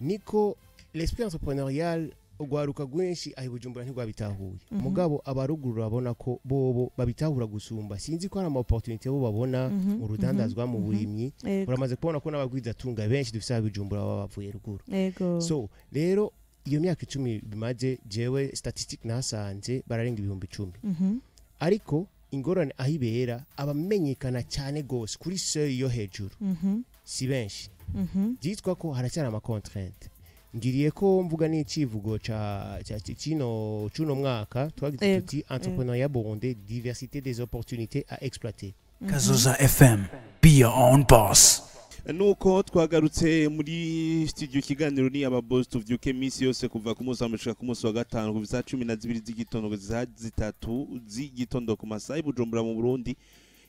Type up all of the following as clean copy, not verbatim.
niko l'esprit entrepreneurial ugwaruka gwinshi ahi Bujumbura ntigwabitahuye mugabo abaruguru babona ko bobo babitahura gusumba sinzi ko ari ama opportunité bo babona mu rudandazwa mu burimyi uramaze kubona ko n'abagwiza tunga benshi dufise abijumbura bavuye ruguru so rero iyo myaka 10 bimaze jewe statistique nasanze bararenga ibihumbi 10 ariko ingorane ahibera abamenyekana cyane gose kuri seuil yo hejuru si benshi byitwa ko haracyari ama contrainte ngiriye ko mvuga n'icivugo ca cuno mwaka twagize tuti entrepreneuriat burundais diversité des opportunités à exploiter. Kazoza FM, be your own boss. Nuko twagarutse muri studio kiganiro ni aba boss tuvyuke misi yose kuva ku munsi wa ku munsi wa gatanu kuva 12 z'igitondo za 3 z'igitondo ku masayi Bujumbura mu Burundi.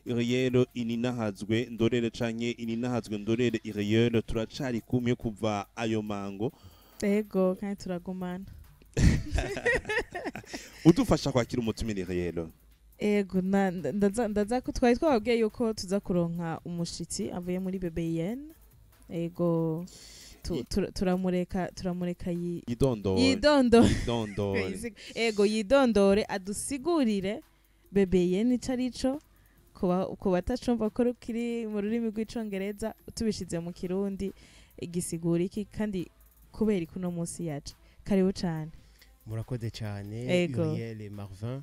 Iriyero ininahazwe ndorere canke ininahazwe ndorere iriyero turacari kumye kuva ayo mango. Ego kandi turagumana. Udufasha kwakira umutumire rero. Ego ndaza ko twari twabwiye yuko tuza kuronka umushitsi avuye muri BBN. Ego turamureka yidondore. Ego yidondore adusigurire BBN icarico kuba atacumva ko kiri mu rurimi rw'icongereza tubishize mu kirundi igisigura iki kandi kubera kuno munsi yacu karibu cyane murakoze cyane Uriel Marvin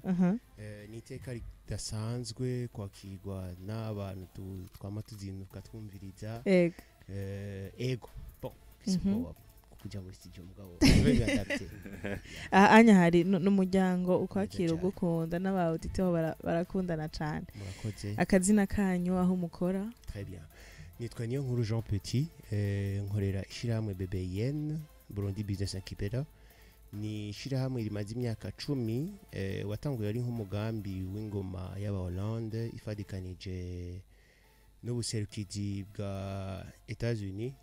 niteka ridasanzwe kwakirwa n'abantu twama tuzinuka twumviriza ego bon kuja muri studio mugabo anya hari n'umuryango ukwakira ugukunda n'abawuditeho barakundana cyane murakoze akazina kanyu aho mukora très bien nitwa niyo nkuru Jean Petit nkorera ishirahamwe BBN Burundi Business Incubator ni ishirahamwe rimaze imyaka 10 watanguye ari nk'umugambi w'ingoma y'aba Hollande ifadikanije n'ubuserukizi bwa États-Unis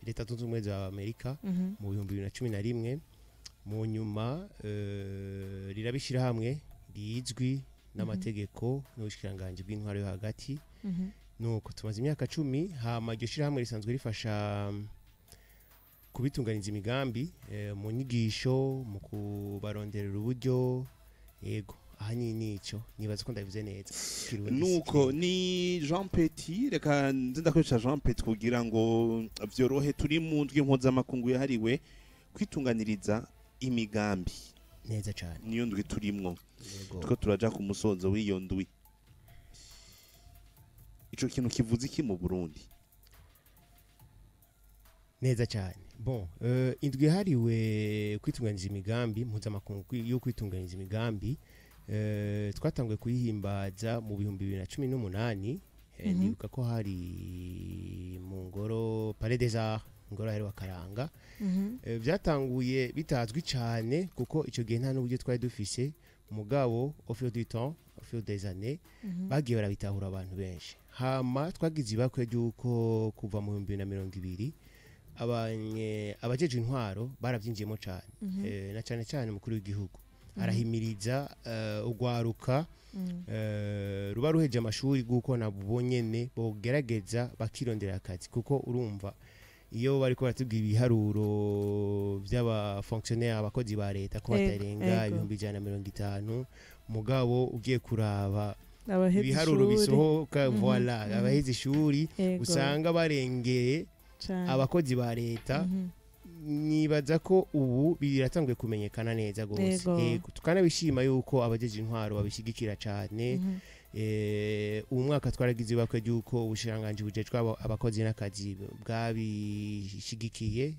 leta zunze ubumwe za Amerika mu 2011 mu nyuma rirabishira hamwe rizwi n'amategeko n'ubushikiranganje bw'intwaro yo hagati nuko tumaze imyaka 10 hama iryo shirahamwe risanzwe rifasha kubitunganiza imigambi mu nyigisho mu kubaronderera uburyo yego ahani nico nibaza ko ndabivuze neza nuko ni Jean Petit reka ndakoresha Jean Petit kugira ngo vyorohe turi mu ndwi mpuzamakungu yahariwe kwitunganiriza imigambi neza cyane niyo ndwi turimwo tuko turaja ku musozo w'iyo ndwi ico kintu kivuze iki mu Burundi neza cyane bon indwi hariwe kwitunganiza imigambi mpuzamakungu yo kwitunganiza imigambi twatanguye kuyihimbaza mu 2018 ndibuka ko hari mu ngoro Palais des Arts ngoro hari wakaranga byatanguye bitazwi cyane kuko ico gihe nta n'uburyo twari dufise umugabo au fil du temps au fil des années bagiye barabitahura abantu benshi hama twagize ibakwe yuko kuva mu 2020 abajeje intwaro baravyinjiyemo cyane na cyane cyane umukuru w'igihugu arahimiriza ugwaruka ruba ruheje amashuri guko nabubonyene bogerageza bakirondera akazi kuko urumva iyo bari ko batubwira ibiharuro by'aba fonctionnaire abakozi ba leta ko batarenga 150 mugabo ugiye kuraba ibiharuro bisohoka voilà abaheze ishuri usanga barengeye abakozi ba leta nibaza ko ubu biratanguye kumenyekana neza gose yego tukanabishima yuko abajeje intwaro babishigikira cyane umwaka twaragize bakwe yuko ubushiranganje bujejwe abakozi n'akazi bwabishigikiye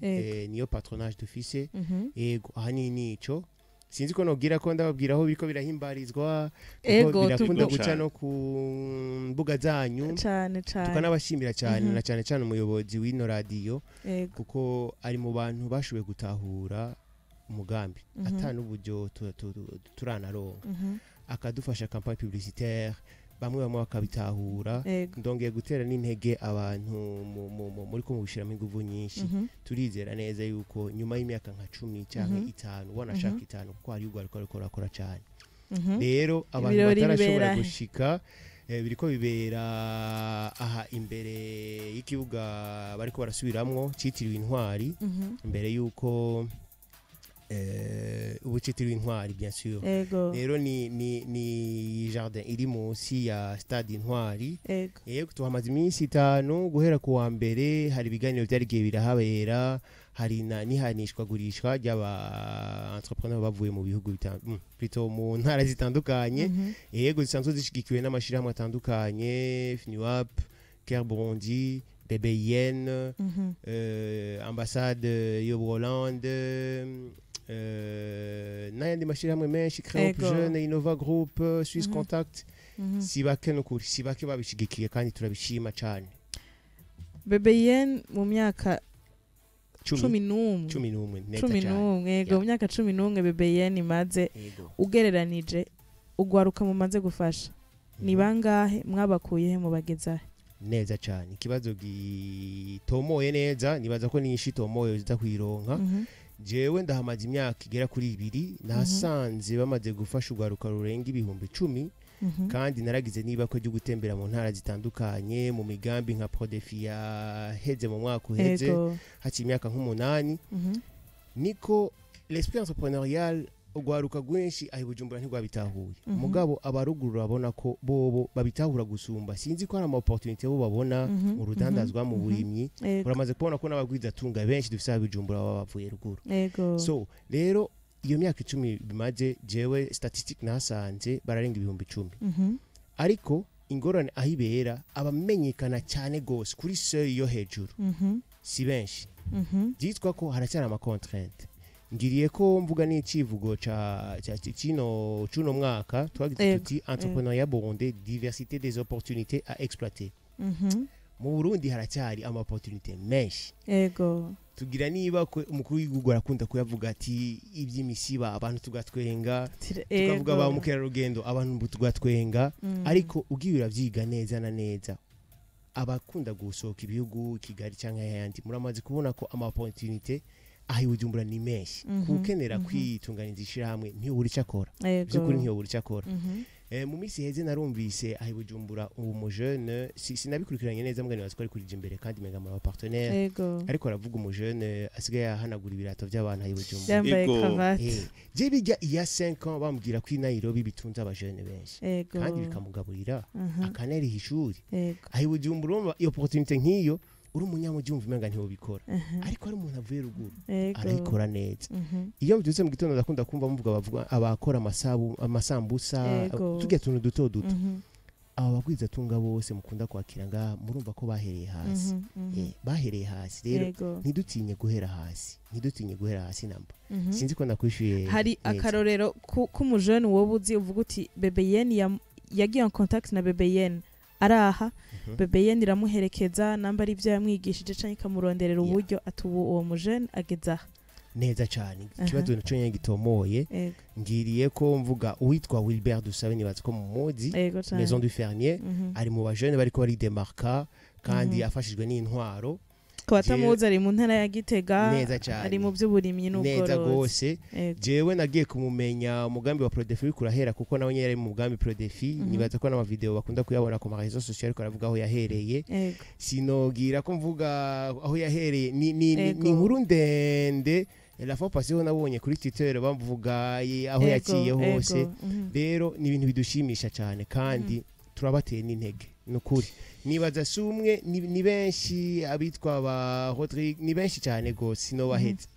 niyo patronage dufise yego ahani nico sinzi ko nogira ko ndababwiraho biko birahimbarizwa kuko birakunda guca no ku mbuga zanyu cyane tukanabashimira cyane na cyane umuyobozi w'ino radio kuko ari mu bantu bashoboye gutahura umugambi atanu uburyo turanaronka akadufasha campagne publicitaire bamwe bakabitahura ndongeye gutera n'intege abantu muri ko mubishiramo inguvu nyinshi turizera neza yuko nyuma y'imyaka nka 10 cyangwa 5 ubona shaka 5 kuko ari ugwa ariko akora cyane rero abantu batarashobora gushika biriko bibera aha imbere y'ikibuga bariko barasubiramwo citiriwe intwari imbere yuko ubu citiriwe intwari bien sûr rero ni jardin iri munsi ya stade intwari yego tuhamaze iminsi 5 guhera ku wa mbere hari ibiganiro byarigiye birahabera hari nihanishwa gurishwa ry'aba entrepreneur bavuye mu bihugu plutôt mu ntara zitandukanye yego zisanzwe zishigikiwe n'amashirahamwe atandukanye FNUAP Care Burundi BBN ambassade y'u Hollande n'ayandi mashirahamwe menshi Créop Jeune Innova Group Swiss Contact sibake n'ukuri sibake babishigikiye kandi turabishima cyane BBN mu myaka 11 yego mu myaka 11 BBN imaze ugereranije ugwaruka mu maze gufasha ni bangahe mwabakuye mu bagezahe neza cyane ikibazo gitomoye neza nibaza ko niyishi tomoye ziza kwironka jewe ndahamaze imyaka igera kuri 2 nasanze bamaze gufasha ugwaruka rurenga ibihumbi 10 kandi naragize niba ko ryo gutembera mu ntara zitandukanye mu migambi nka Prodefi heze mu mwaka uheze haci imyaka nk'umunani niko l'esprit entrepreneurial ugwaruka gwinshi ahi Bujumbura ntigwabitahuye mugabo abaruguru babona ko bobo babitahura gusumba sinzi ko ari ama opportunité bo babona mu rudandazwa mu burimyi uramaze kubona ko n'abagwiza tunga benshi dufisa Bujumbura bavuye ruguru so rero iyo myaka 10 bimaze jewe statistique nasanze bararenga ibihumbi 10 ariko ingorane ahibera abamenyekana cyane gose kuri seuil yo hejuru si benshi byitwa ko haracyari ama contrainte ngiriye ko mvuga n'icivugo ca cuno mwaka twagize tuti entrepreneuriat burundais diversité des opportunités à exploiter mu Burundi haracyari ama opportunité menshi tugira niba umukuru w'igihugu arakunda kuyavuga ati iby'imisiba abantu tugatwenga tukavuga ba mukerarugendo abantu tugatwenga ariko ugiye uravyiga neza na neza abakunda gusohoka ibihugu Kigali cyangwa yandi muramaze kubona ko ama opportunité ahi Bujumbura ni menshi kukenera kwitunganiza ishirahamwe ntiyo buri cyakora byukuri ntiyo buri cyakora mu misi heze narumvise ahi Bujumbura umu jeune sinabikurikiranye neza mbwa nibaza ko ari kurije imbere kandi mega mu partenaire ariko aravuga umu jeune asigaye ahanagura ibirato by'abantu ahi Bujumbura je bijya iya 5 ans bambwira ko Nairobi bitunze aba jeune benshi kandi bikamugaburira akaneri hishuri ahi Bujumbura iyo opportunité nkiyo uri umunyamujyumva imenga ntiwo bikora ariko ari umuntu avuye ruguru arayikora neza iyo mbyutse mu gitondo ndakunda kumva muvuga bavuga abakora amasambusa tujya tuntu duto duto aba bagwiza tunga bose mukunda kwakira nga murumva ko bahereye hasi bahereye hasi rero ntidutinye guhera hasi namba sinzi ko nakwishuye hari akarorero k'umujene wobuzi uvuga uti BBN yagiye en contact na BBN araha BBN iramuherekeza namba ari byo yamwigishije canke kamuronderera uburyo atubu uwo mujene ageza neza cyane ikibazo naco nyene gitomoye ngiriye ko mvuga uwitwa Wilbert Dusabe nibaza ko mu modi Maison du Fermier ari mu bajene bariko bari demarka kandi afashijwe n'intwaro ko batamuzi ari mu ntara ya Gitega ari mu by'uburimyi n'ubworozi neza gose jewe nagiye kumumenya umugambi wa Prodefi kurahera kuko nawe nyere mu mugambi Prodefi nibaza ko n'ama video bakunda kuyabona ku réseaux sociaux ariko aravuga aho yahereye sinogira ko mvuga aho yahereye ni inkuru ndende la fois passée nabonye kuri Twitter bavuga aho yaciye hose rero ni ibintu bidushimisha cyane kandi turabateye n'intege nukuri nibaza sumwe ni benshi abitwa ba Rodrigue ni benshi cyane gose no bahetse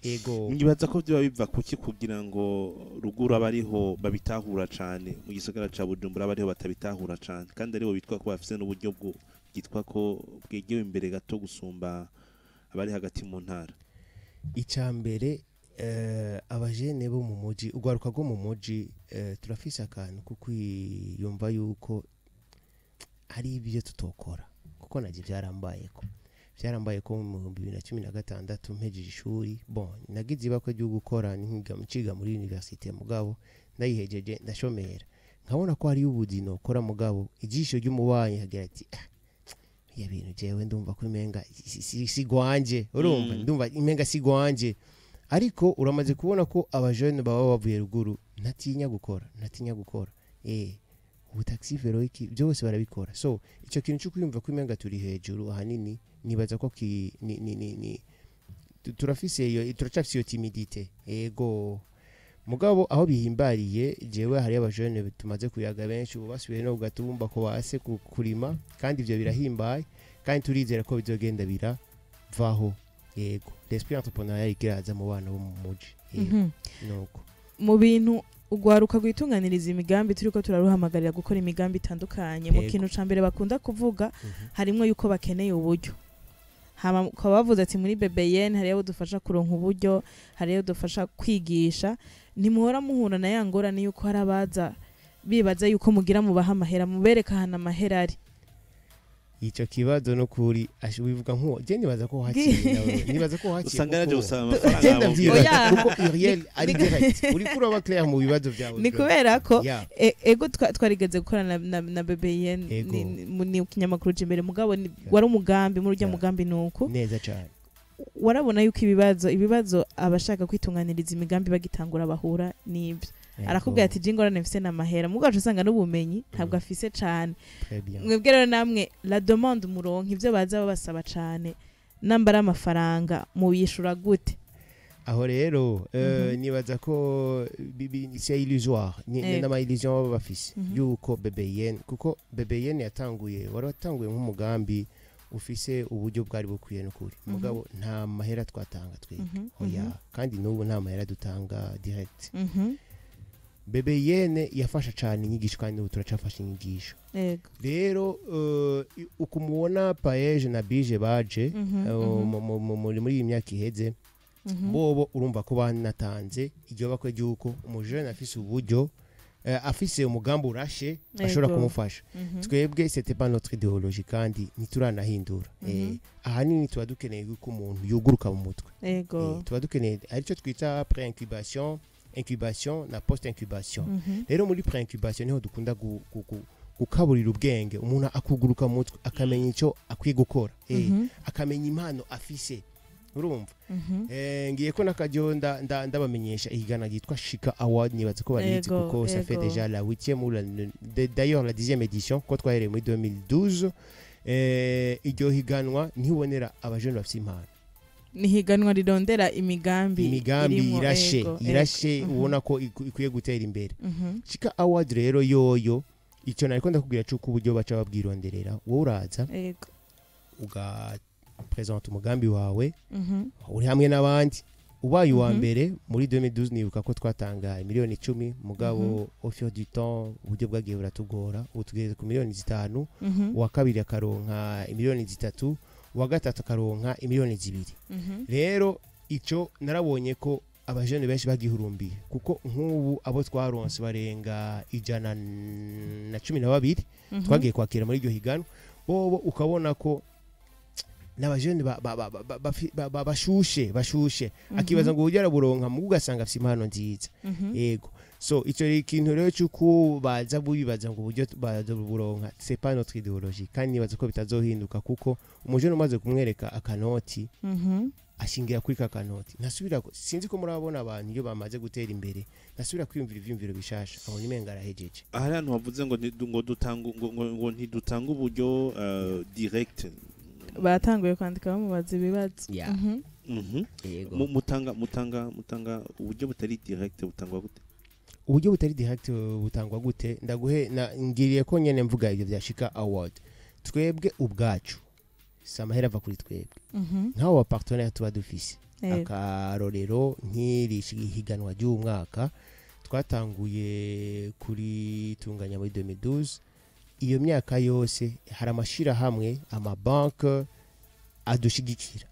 nibaza ko byo biva kuki kugira ngo ruguru abariho babitahura cyane mu gisagara ca Bujumbura abariho batabitahura cyane kandi aribo bitwa ko bafise n'uburyo bwo gitwa ko bwegewe imbere gato gusumba abari hagati mu ntara icambere abajene bo mu muji ugwaruka go mu muji turafise akantu kuko yumva yuko hari ibyo tutokora kuko naje byarambaye ko mu 2016 mpejeje ishuri nagize ibako ryo gukora nkiga muri université mugabo ndayihejeje ndashomera nkabona ko hari ubudino kora mugabo ijisho ry'umubanyi hagira ati ya bintu jewe ndumva ko imenga sigwanje urumva ndumva imenga sigwanje ariko uramaze kubona ko abajene baba bavuye ruguru ntatinya gukora ubu taxi vero iki byose barabikora. So icyo kintu cyo kwiyumva ko imenga turi hejuru ahanini nibaza ko turafise iyo turacafise iyo timidite ego mugabo aho bihimbariye jewe hari abajene tumaze kuyaga benshi ubasubiye no gatumba ko base kurima kandi ivyo birahimbaye kandi turizera ko bizogenda biravaho yego l'esprit entrepreneurial ikiraza mu bana bo mu muji nuko mu bintu ugwaruka gwitunganiriza imigambi turiko turaruhamagarira gukora imigambi itandukanye mu kintu ca mbere bakunda kuvuga harimo yuko bakeneye uburyo hama ko bavuze ati muri BBN hari abo dufasha kuronka uburyo hari abo dufasha kwigisha nimuhora muhura na yangorane yuko harabaza bibaza yuko mugira mubaha amahera mubereka hana amahera ari icyo kibazo no kuri wivuga nko je nibaza ko hakiri nibaza ko hakiri usanga naje usaba amafaranga kuko Uriel ari direct uri kuraba clair mu bibazo byawe ni kubera ko ego twarigeze gukorana na BBN ni kinyamakuru imbere mugabo wari umugambi muri urya mugambi nuko neza cyane warabona yuko ibibazo abashaka kwitunganiriza imigambi bagitangura bahura n'ibyo arakubwira ati jingorane mfise n'amahera mugacu usanga n'ubumenyi ntabwo afise cyane mwebwe rero namwe la demande muronka ivyo baza babasaba cyane nambara amafaranga mu yishura gute aho rero nibaza ko c'est illusoire n'ama illusion baba bafise yuko BBN kuko BBN waratanguye nk'umugambi ufise uburyo bwari bukwiye n'ukuri mugabo nta mahera twatanga twebwe oya kandi n'ubu nta mahera dutanga direct BBN yafasha cyane inyigisho kandi n'ubu turacafasha inyigisho rero ukumubona Paege na Bije baje muri iyi myaka iheze bobo urumva ko banatanze iryo bakwe ryuko umujene afise uburyo afise umugambi urashe ashobora kumufasha twebwe c'était pas notre idéologie kandi nituranahindura ahanini tuba dukeneye ko umuntu yuguruka mu mutwe tuba dukeneye aricyo twita incubation na post incubation rero muri pre incubation niho dukunda gukaburira ubwenge umuntu akuguruka mu mutwe akamenya icyo akwiye gukora akamenya impano afise urumva ngiye ko nakajyo ndabamenyesha igana yitwa Shika Award nibaze ko barizi kuko ça fait déjà la 8e ou d'ailleurs la 10e édition ko twahereye muri 2012 iryo higanwa ntibonera abajene bafite impano ni higanwa rirondera imigambi irashe ubona ko ikwiye gutera imbere Shika Award rero yoyo icyo nariko ndakubwira cyo uburyo baca babwironderera wowe uraza uga present umugambi wawe uri hamwe n'abandi ubaye wa mbere muri 2012 nibuka ko twatanga miliyoni 10 mugabo au fur du temps uburyo bwagiye buratugora utugeze ku miliyoni 5 wa kabiri akaronka miliyoni 3 wa gatatu akaronka miliyoni 2 rero ico narabonye ko abajene benshi bagihurumbiye kuko nk'ubu abo twaronse barenga 112 twagiye kwakira muri iryo higano bobo ukabona ko n'abajene bashushe akibaza ngo ujya buronka mu ugasanga afite impano nziza yego so icyo ikintu rero cyuko baza bubibaza ngo uburyo baza buronka c'est pas notre idéologie kandi nibaza ko bitazohinduka kuko umujene umaze kumwereka akanoti ashingira kuri kakanoti nasubira sinzi ko murabona abantu iyo bamaze gutera imbere nasubira kwiyumvira ivyumviro bishasha aho nimenga arahejeje aha hantu bavuze ngo ntidutanga uburyo direct batanguye kwandika bamubaza ibibazo mutanga uburyo butari direct butangwa gute uburyo butari direct butangwa gute ndaguhe ngiriye ko nyene mvuga ibyo bya Shika Award twebwe ubwacu samahera ava kuri twebwe nkaho wa partenaire tuba dufise akarorero nk'iri higanwa ry'umwaka twatanguye kuri tunganya muri 2012 iyo myaka yose hari amashira hamwe amabanke adushigikira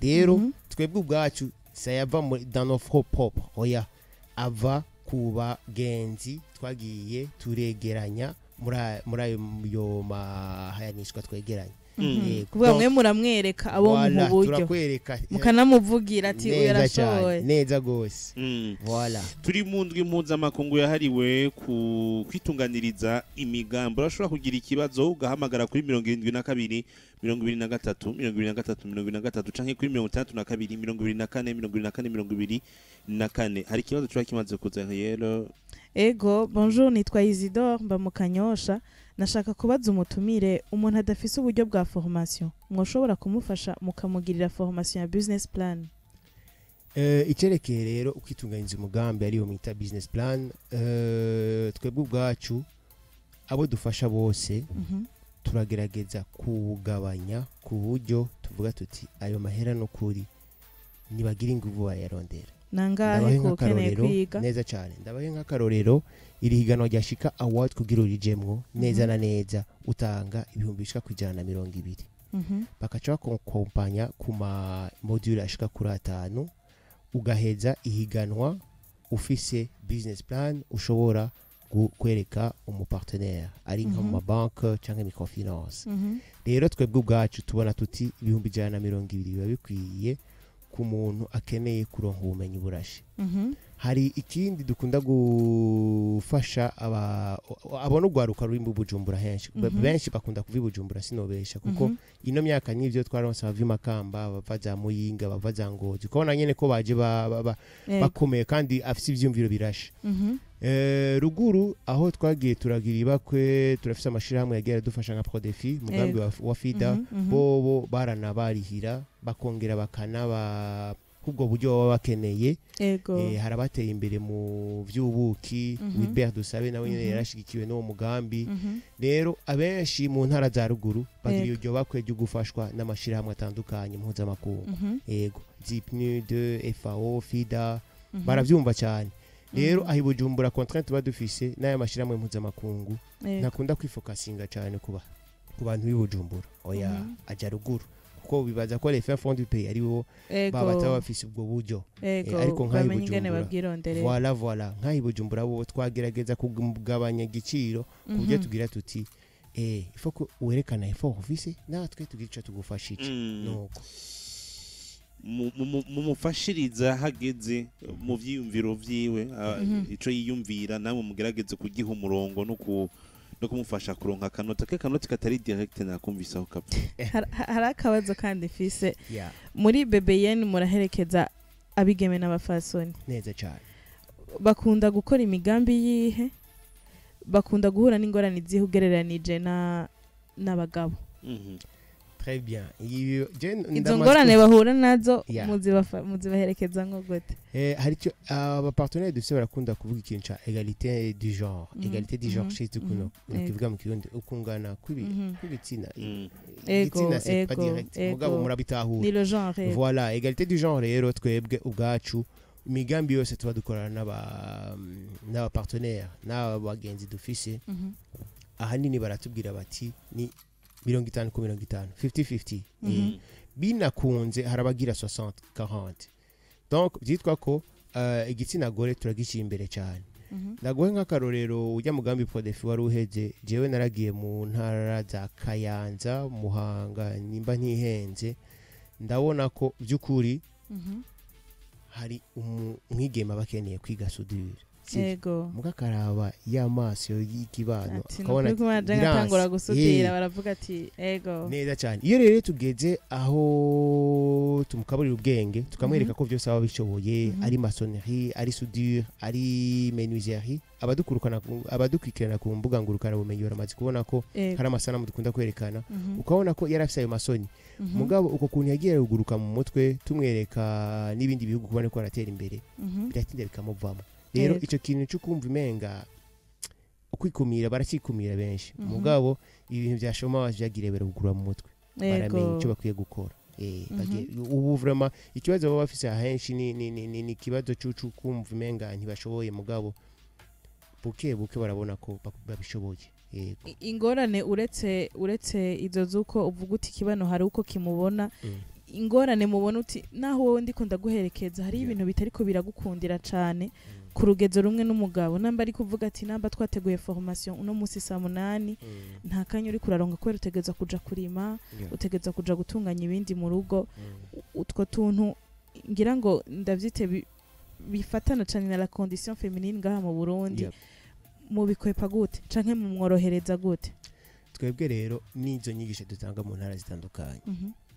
rero twebwe ubwacu sayava dans nos fonds propres oya ava kuba genzi twagiye turegeranya muri ayo mahayanishwa twegeranya kuvuga mwe muramwereka abo mu buryo mukanamuvugira ati uyarashoboye neza gose voilà turi mu ndwi mpuzamakungu yahariwe kwitunganiriza imigambi urashobora kugira ikibazo ugahamagara kuri 72 23 canke kuri 62 24 hari ikibazo cyo kimaze kuza rero Ego, bonjour, nitwa Isidore mba mu Kanyosha. Nashaka kubaza umutumire umuntu adafise uburyo bwa formation. Mwoshobora kumufasha mukamugirira formation ya business plan. Icyerekeye rero ukitunganyiriza umugambi ariyo mwita business plan, twebwe ubwacu abo dufasha bose turagerageza kugabanya ku buryo tuvuga tuti ayo mahera no kuri nibagira inguvu bayarondera. Nangahe ko keneye kwiga neza cyane. Ndabahe nk'akarorero iri higanwa ryashika award kugira urijemwo neza na neza utanga ibihumbi bishika ku 120. Bakaca bakompanya ku ma module ashika kuri 5 ugaheza ihiganwa ufise business plan ushobora kwereka umupartenaire ari nka mu banke cyangwa microfinance. Rero twebwe ubwacu tubona tuti ibihumbi 120 biba bikwiye ku muntu akeneye kuronka ubumenyi burashe. Hari ikindi dukunda gufasha abona ugwaruka ruri mu Bujumbura henshi. Benshi bakunda kuva Bujumbura sinobesha kuko ino myaka n'ivyo twaronse abava Makamba bava za Muyinga bava za Ngozi ukabona nyene ko baje bakomeye kandi afise ivyumviro birashe. Ruguru aho twagiye turagira ibakwe turafise amashirahamwe yagiye dufasha nka Prodefi mugambi wa FIDA bobo baranabarihira bakongera bakanaba kubwo buryo baba bakeneye. Harabateye imbere mu vy'ubuki Wilbert Dusabe nawe nyene yarashigikiwe no mugambi. Rero abenshi mu ntara za ruguru bagira iryo bakwe ryo gufashwa n'amashirahamwe atandukanye mpuzamakungu. Yego ZIPNUD, FAO, FIDA baravyumva cyane. Rero ahi Bujumbura contrainte badufise n'aya mashirahamwe mpuzamakungu nakunda kwifokasinga cyane ku bantu b'Ibujumbura oya aja ruguru kuko bibaza ko les fonds du pays ari bo babata bafise ubwo buryo. Ariko nk'ahi Bujumbura voilà nk'ahi Bujumbura bo twagerageza kugabanya igiciro kubyo tugira tuti ifo ko werekana effort office natwe tugica tugufashije nuko mumufashiriza hageze mu vyiyumviro vyiwe ico yiyumvira namwe mugerageze kugiha umurongo no kumufasha kuronka akanota katari direct nakumvisaho kabyo. Hari akabazo kandi fise muri BBN muraherekeza abigeme n'abafasoni neza cyane. Bakunda gukora imigambi yihe, bakunda guhura n'ingorane zihugereranije n'abagabo. Très bien. Izo ngorane bahura nazo muzibaherekeza nko gute? Hari cyo abapartenaire dufite barakunda kuvuga ikintu ca égalité du genre. Égalité du genre chez kuno kivuga mu kirundi ukungana kw'ibitsina. Igitsina c'est pas direct. Mugabo murabitahura. Ni le genre. Voilà, égalité du genre rero twebwe ubwacu imigambi yose tuba dukorana n'aba partenaire n'abagenzi dufise. Ahanini baratubwira bati ni 50 ku 50 50-50. Binakunze harabagira 60-40. Donc byitwa ko igitsina gore turagishyira imbere cyane. Nagohe nk'akarorero ujya mugambi Prodefi wari uheze jewe naragiye mu ntara za Kayanza Muhanga nimba ntihenze ndabona ko by'ukuri hari umwigema bakeneye kwiga soudure. Ego mugakaraba y'amaso y'ikibano ukabona gatangura gusudira baravuga ati ego neza cyane. Iyo rero tugeze aho tumukaburira ubwenge tukamwereka ko byose aba bishoboye ari maçonnerie ari soudure ari menuiserie abadukwikirana ku mbuga ngurukana bumenyi baramaze kubona ko hari amasanamu dukunda kwerekana ukabona ko yarafise ayo masoni mugabo uko kuntu yagiye ruguruka mu mutwe tumwereka n'ibindi bihugu kubona ko aratera imbere biratinda bikamuvamo. Rero icyo kintu cyo kumva imenga ukwikumira barakikumira benshi mugabo ibintu byashoma byagirebera kugura mu mutwe baramenye icyo bakwiye gukora. Ubu vraiment ikibazo baba bafise ahenshi ni kibazo cyo kumva imenga ntibashoboye mugabo buke barabona ko babishoboye. Ingorane uretse izo zuko uvuga uti kibano hari uko kimubona ingorane mubona uti naho wowe ndikunda guherekeza hari ibintu bitari ko biragukundira cyane ku rugezo rumwe n'umugabo namba ari kuvuga ati namba twateguye formation uno munsi saa 8 nta kanya uri kuraronga ko utegeza kuja kurima utegeza kuja gutunganya ibindi mu rugo utwo tuntu ngira ngo ndavyite bifatana cyane na la condition féminine ngaha mu Burundi mu bikwepa gute canke mu mworohereza gute? Twebwe rero nizo nyigisho dutanga mu ntara zitandukanye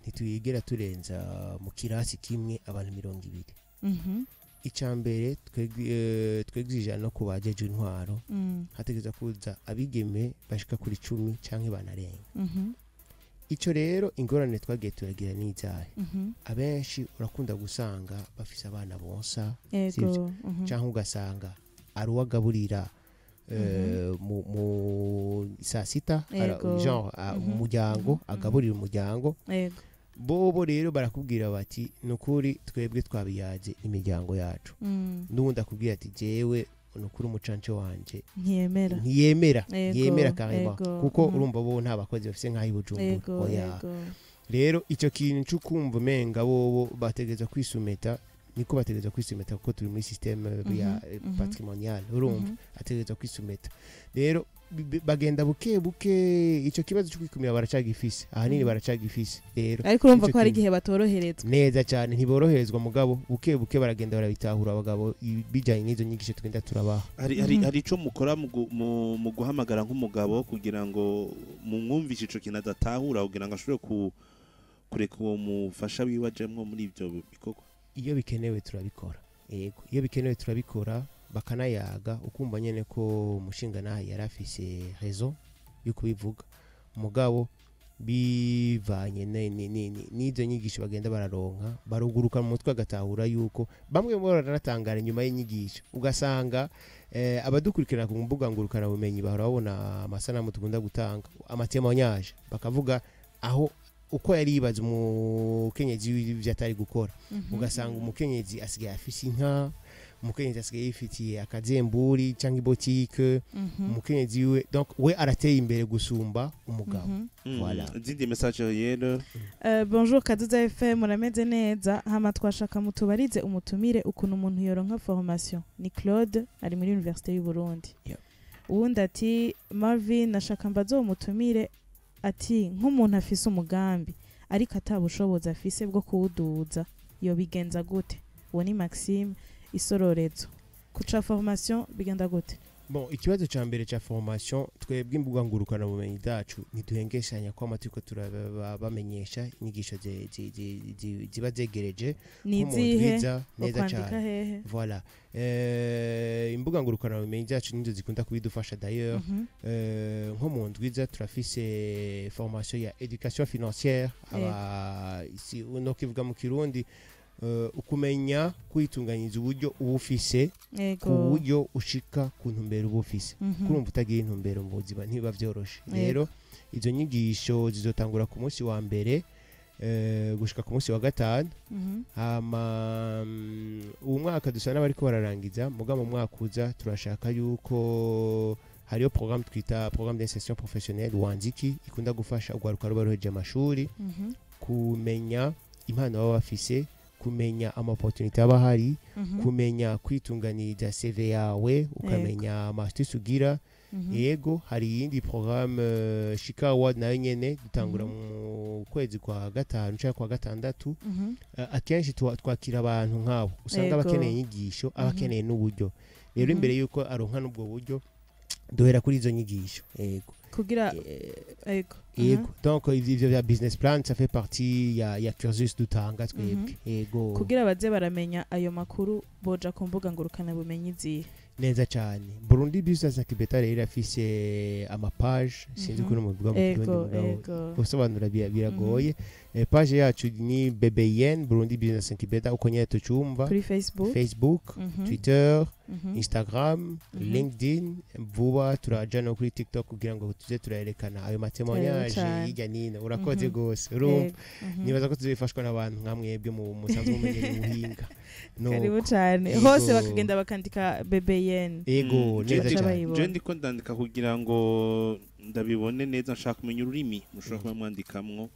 ntituyigera turenza mu kirasi kimwe abantu 200. icambere twegizija no kubajeje intwaro hategeza kuza abigeme bashika kuri 10 canke banarenga ico rero ingorane twagiye turagira n'izahe abenshi urakunda gusanga bafise abana bonsa ego canke ugasanga ari uwagaburira mu saa sita genre umuryango agaburira umuryango ego bobo rero barakubwira bati nukuri twebwe twabiyaje imiryango yacu n'ubundi akubwira ati jewe nukuri umucanco wanje ntiyemera karema kuko urumva bo nta bakozi bafise nk'aho Bujumbura oya rero ico kintu cy'ukumva menga bobo bategeza kwisumeta niko bategeza kwisumeta kuko turi muri systeme ya patrimonial urumva ategeza kwisumeta rero bagenda buke ico kibazo cyo kwikumira baracagifise ahanini baracagifise rero ariko urumva ko hari igihe batoroherezwa neza cyane ntiboroherezwa mugabo buke baragenda barabitahura abagabo bijanye n'izo nyigisho twenda turabaha hari ico mukora mu guhamagara nk'umugabo kugira ngo mumwumvishe ico kintu adatahura kugira ngo ashobore kureka uwo mufasha wiwajemwo muri ivyo bikoko iyo bikenewe turabikora yego iyo bikenewe turabikora bakanayaga ukumva nyene ko umushinga naha yarafise raison yo kubivuga mugabo bivanye n'izo nyigisho bagenda bararonka baruguruka mu mutwe agatahura yuko bamwe baranatangara nyuma y'inyigisho ugasanga abadukurikirana ku mbuga ngurukana bumenyi bahora babona amasanamu tugunda gutanga amatemonyage bakavuga aho uko yari yibaza umukenyezi w'ivyo atari gukora ugasanga umukenyezi asigaye afise inka umukenyezi asigaye yifitiye akazemburi cyangwa ibotike umukenyezi we donc we arateye imbere gusumba umugabo voilà zindi message yero bonjour Kaduza FM murameze neza hama twashaka mutubarize umutumire ukuntu umuntu yoronka formation ni Claude ari muri Université y'u Burundi uwundi ati Marvin nashaka mbazo umutumire ati nk'umuntu afise umugambi ariko atabushoboza afise bwo kuwuduza yo bigenza gute uwo ni Maxime isororezo kuca formation bigenda gute bon ikibazo ca mbere ca formation twebwe imbuga ngurukana bumenyi dacu ntiduhengeshanya ko amatiko turabamenyesha inyigisho ziba zegereje nizihe neza cyane voilà imbuga ngurukana bumenyi dacu nizo zikunda kubidufasha d'ailleurs nko mu ndwiza turafise formation ya education financière aba ici no kivuga mu Kirundi ukumenya kwitunganyiriza uburyo ubufise ku buryo ushika ku ntumbero ubufise kurumva utagira intumbero mu buzima ntiba vyoroshe rero izo nyigisho zizotangura ku munsi wa mbere gushika ku munsi wa gatanu hama uwo mwaka dusa n'abariko bararangiza muga mu mwaka uza turashaka yuko hariyo programme twita programme d'insertion professionnelle wanziki ikunda gufasha ugwaruka rubaroheje amashuri kumenya impano baba bafise kumenya amaopportunité abahari kumenya kwitunganiriza CV yawe ukamenya master ugira yego hari yindi programme Shika Award nayo nyene dutangura mu kwezi kwa gatanu cyangwa kwa gatandatu akenshi twakira abantu nkabo usanga bakeneye inyigisho abakeneye n'uburyo rero imbere yuko aronka n'ubwo buryo duhera kuri izo nyigisho yego kugira yego donc ivyo vya business plan ça fait partie ya cursus dutanga twebwe yego kugira baze baramenya ayo makuru boja ku mbuga ngurukana bumenyi zihe neza cyane Burundi Business Incubator rero afise ama page sinzi ko mu bivuga mu Kirundi gusobanura biragoye page yacu ni BBN Burundi Business Incubator uko nyene tucumva kuri Facebook Twitter Instagram LinkedIn vuba turaja no kuri TikTok kugira ngo tuze turayerekana ayo matemoyage hirya nino urakoze gose urumva nibaza ko tuzifashwa n'abantu nkamwebwe mu musanzwe mumenyere ubuhinga karibu cyane hose bakagenda bakandika BBN yego neza cyane je ndiko ndandika kugira ngo ndabibone neza nshaka kumenya ururimi mushobora kuba mwandikamwo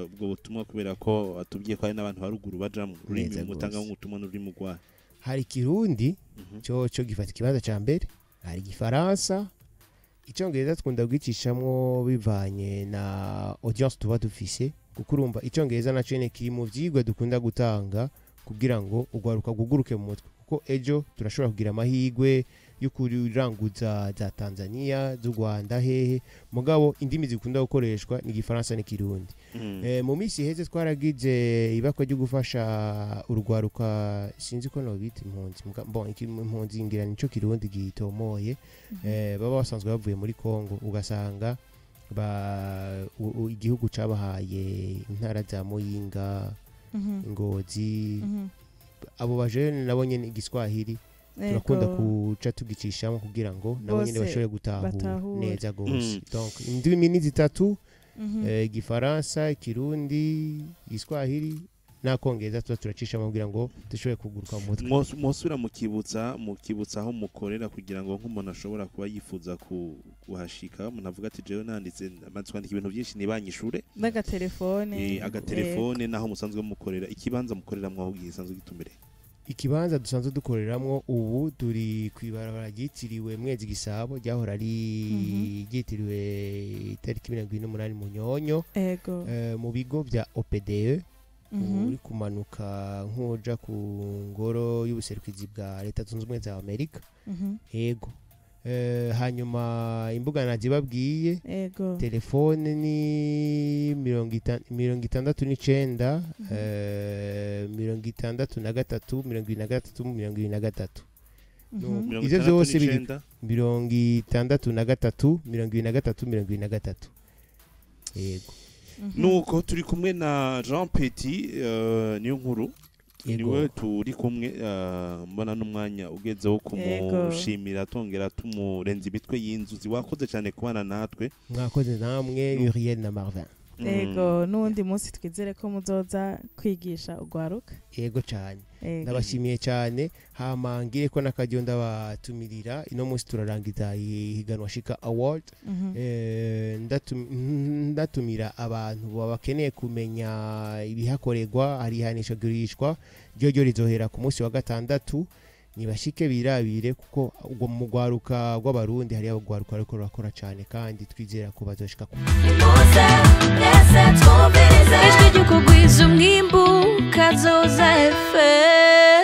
ubwo butumwa kubera ko atubwiye ko hari n'abantu baruguru bajamwe ururimi mutanga nk'ubutumwa n'ururimi rwa hari Kirundi cyo gifata ikibanza ca mbere hari Gifaransa icyongereza twunda gucishamwo bivanye na audience tuba dufise kuko urumva icyongereza naco ne kiri mu vyigwa dukunda gutanga kugira ngo ugwaruka guguruke mu mutwe kuko ejo turashobora kugira amahigwe yo kuranguza za Tanzania z'u Rwanda hehe mugabo indimi zikunda gukoreshwa ni Gifaransa n'ikirundi. Mu minsi heze twaragize ibakwa ryo gufasha urugwaruka sinzi ko no bita impunzi bon impunzi ngira nico kirundi gitomoye baba basanzwe bavuye muri Kongo ugasanga igihugu cabahaye intara za Muyinga Ngozi abo bajene nabo nyene igiswahili turakunda kuca tugicishamo kugira ngo nabo nyene bashobore gutahura neza gose. Donc indimi ni zitatu Gifaransa, Kirundi, Giswahili na Kongereza turacishamo kugira ngo dushobore kuguruka mu mutwe. Mosubira mukibutsa aho mukorera kugira ngo nk'umuntu ashobora kuba yifuza kuhashika umuntu avuga ati jewe nanditse amatswandika ibintu byinshi nibanyishure n'agatelefone agatelefone naho musanzwe mukorera ikibanza mukoreramwe aho gisanzwe gitumbereye. Ikibanza dusanzwe dukoreramwo ubu turi kwibarabara ryitiriwe Mwezi Gisabo ryahora ari ryitiriwe itariki 28 mu Nyonyo mu bigo bya OPDE uri kumanuka nkuja ku ngoro y'ubuserukizi bwa Leta Zunze Ubumwe za Amerika. Yego hanyuma imbuga nazibabwiye telefone ni 69 63 23 ivyo byose biri 63 23 yego. Nuko turi kumwe na Jean Petit niyo nkuru niwe turi kumwe mbona n'umwanya ugezeho kumushimira tongera tumurenza imitwe y'inzuzi wakoze cyane kubana natwe. Mwakoze namwe Uriel na Marvin. Yego nundi munsi twizere ko muzoza kwigisha ugwaruka. Yego cyane ndabashimiye cyane hamangire ko nakajyo ndabatumirira ino munsi turarangiza higanwa Shika Award. Ndatumira abantu babakeneye kumenya ibihakorerwa hari hanisha gurishwa ryo rizohera ku munsi wa gatandatu nibashike birabire kuko ubwo mu gwaruka rw'abarundi hari abagwaruka ariko rakora cyane kandi twizera ko bazoshika ku ijwi ryo kugwiza umwimbu kazoza FM.